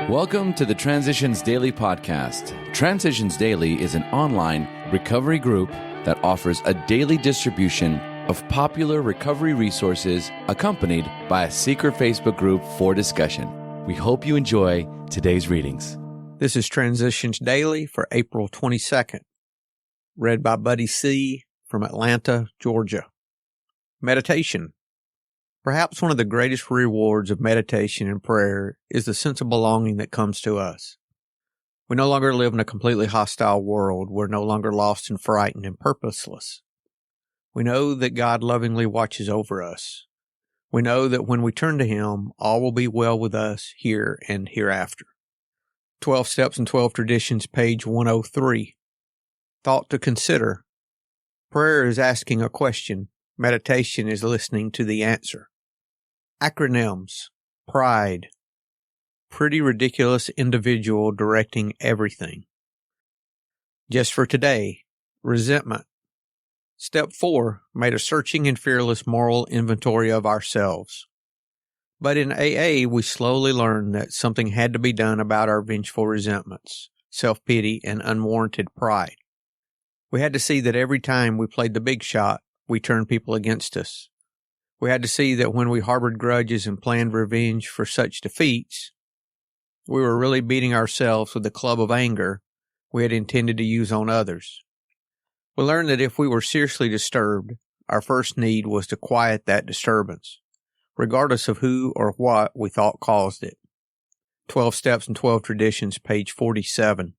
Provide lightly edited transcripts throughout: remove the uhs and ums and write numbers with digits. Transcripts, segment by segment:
Welcome to the Transitions Daily podcast. Transitions Daily is an online recovery group that offers a daily distribution of popular recovery resources accompanied by a secret Facebook group for discussion. We hope you enjoy today's readings. This is Transitions Daily for April 22nd, read by Buddy C. from Atlanta, Georgia. Meditation. Perhaps one of the greatest rewards of meditation and prayer is the sense of belonging that comes to us. We no longer live in a completely hostile world. We're no longer lost and frightened and purposeless. We know that God lovingly watches over us. We know that when we turn to Him, all will be well with us here and hereafter. 12 Steps and 12 Traditions, page 103. Thought to consider. Prayer is asking a question. Meditation is listening to the answer. Acronyms. Pride. Pretty ridiculous individual directing everything. Just for today. Resentment. Step 4. Made a searching and fearless moral inventory of ourselves. But in AA, we slowly learned that something had to be done about our vengeful resentments, self-pity, and unwarranted pride. We had to see that every time we played the big shot, we turned people against us. We had to see that when we harbored grudges and planned revenge for such defeats, we were really beating ourselves with the club of anger we had intended to use on others. We learned that if we were seriously disturbed, our first need was to quiet that disturbance, regardless of who or what we thought caused it. 12 Steps and 12 Traditions, page 47.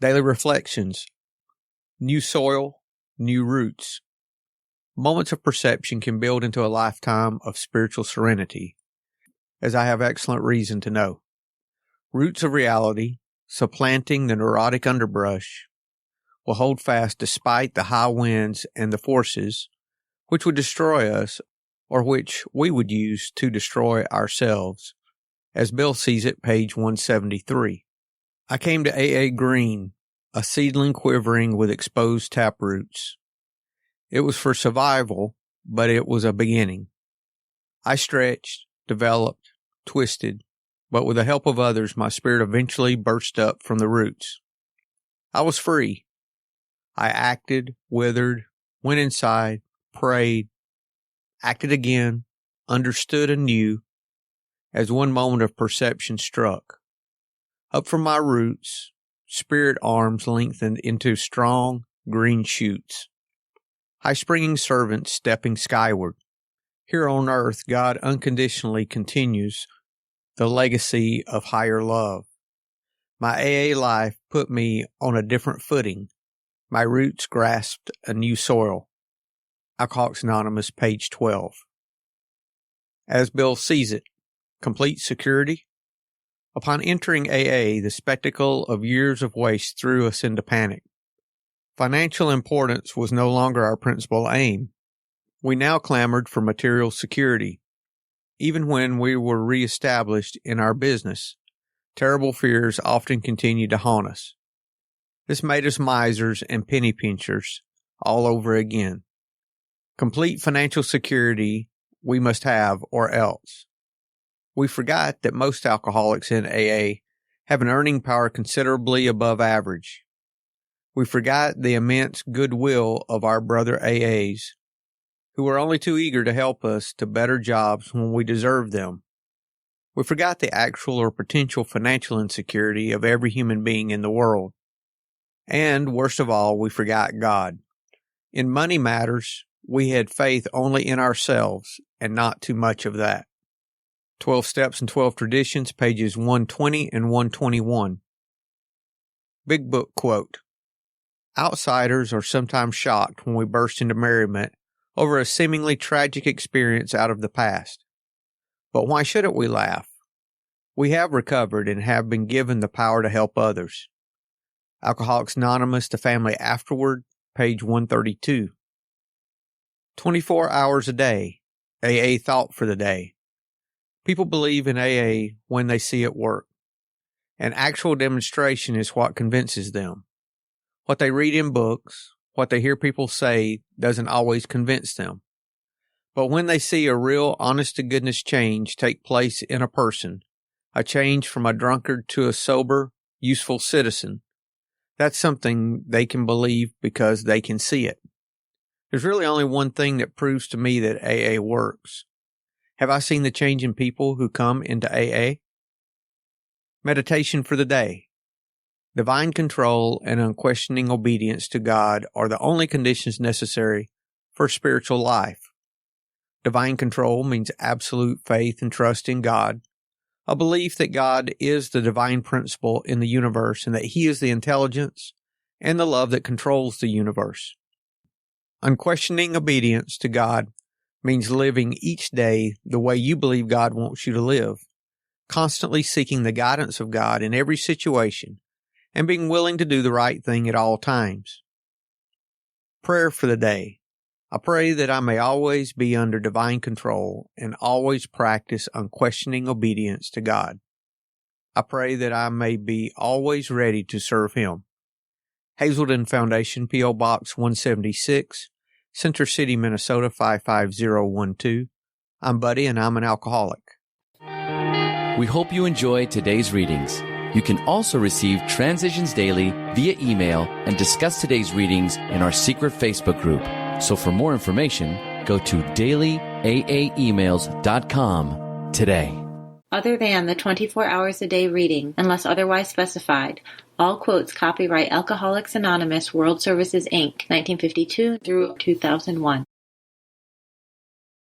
Daily Reflections. New soil, new roots. Moments of perception can build into a lifetime of spiritual serenity, as I have excellent reason to know. Roots of reality, supplanting the neurotic underbrush, will hold fast despite the high winds and the forces which would destroy us or which we would use to destroy ourselves, as Bill sees it, page 173. I came to AA green, a seedling quivering with exposed taproots. It was for survival, but it was a beginning. I stretched, developed, twisted, but with the help of others, my spirit eventually burst up from the roots. I was free. I acted, withered, went inside, prayed, acted again, understood anew, as one moment of perception struck. Up from my roots, spirit arms lengthened into strong green shoots. High-springing servants stepping skyward. Here on earth, God unconditionally continues the legacy of higher love. My AA life put me on a different footing. My roots grasped a new soil. Alcoholics Anonymous, page 12. As Bill sees it, complete security. Upon entering AA, the spectacle of years of waste threw us into panic. Financial importance was no longer our principal aim. We now clamored for material security. Even when we were reestablished in our business, terrible fears often continued to haunt us. This made us misers and penny pinchers all over again. Complete financial security we must have, or else. We forgot that most alcoholics in AA have an earning power considerably above average. We forgot the immense goodwill of our brother AAs, who were only too eager to help us to better jobs when we deserved them. We forgot the actual or potential financial insecurity of every human being in the world. And, worst of all, we forgot God. In money matters, we had faith only in ourselves, and not too much of that. 12 Steps and 12 Traditions, pages 120 and 121. Big Book quote. Outsiders are sometimes shocked when we burst into merriment over a seemingly tragic experience out of the past. But why shouldn't we laugh? We have recovered and have been given the power to help others. Alcoholics Anonymous, The Family Afterward, page 132. 24 hours a day. AA thought for the day. People believe in AA when they see it work. An actual demonstration is what convinces them. What they read in books, what they hear people say doesn't always convince them. But when they see a real honest-to-goodness change take place in a person, a change from a drunkard to a sober, useful citizen. That's something they can believe because they can see it. There's really only one thing that proves to me that AA works. Have I seen the change in people who come into AA? Meditation for the day. Divine control and unquestioning obedience to God are the only conditions necessary for spiritual life. Divine control means absolute faith and trust in God, a belief that God is the divine principle in the universe and that He is the intelligence and the love that controls the universe. Unquestioning obedience to God means living each day the way you believe God wants you to live, constantly seeking the guidance of God in every situation, and being willing to do the right thing at all times. Prayer for the day. I pray that I may always be under divine control and always practice unquestioning obedience to God. I pray that I may be always ready to serve Him. Hazelden Foundation, P.O. Box 176, Center City, Minnesota 55012. I'm Buddy and I'm an alcoholic. We hope you enjoy today's readings. You can also receive Transitions Daily via email and discuss today's readings in our secret Facebook group. So for more information, go to dailyaaemails.com today. Other than the 24 hours a day reading, unless otherwise specified, all quotes copyright Alcoholics Anonymous World Services, Inc., 1952 through 2001.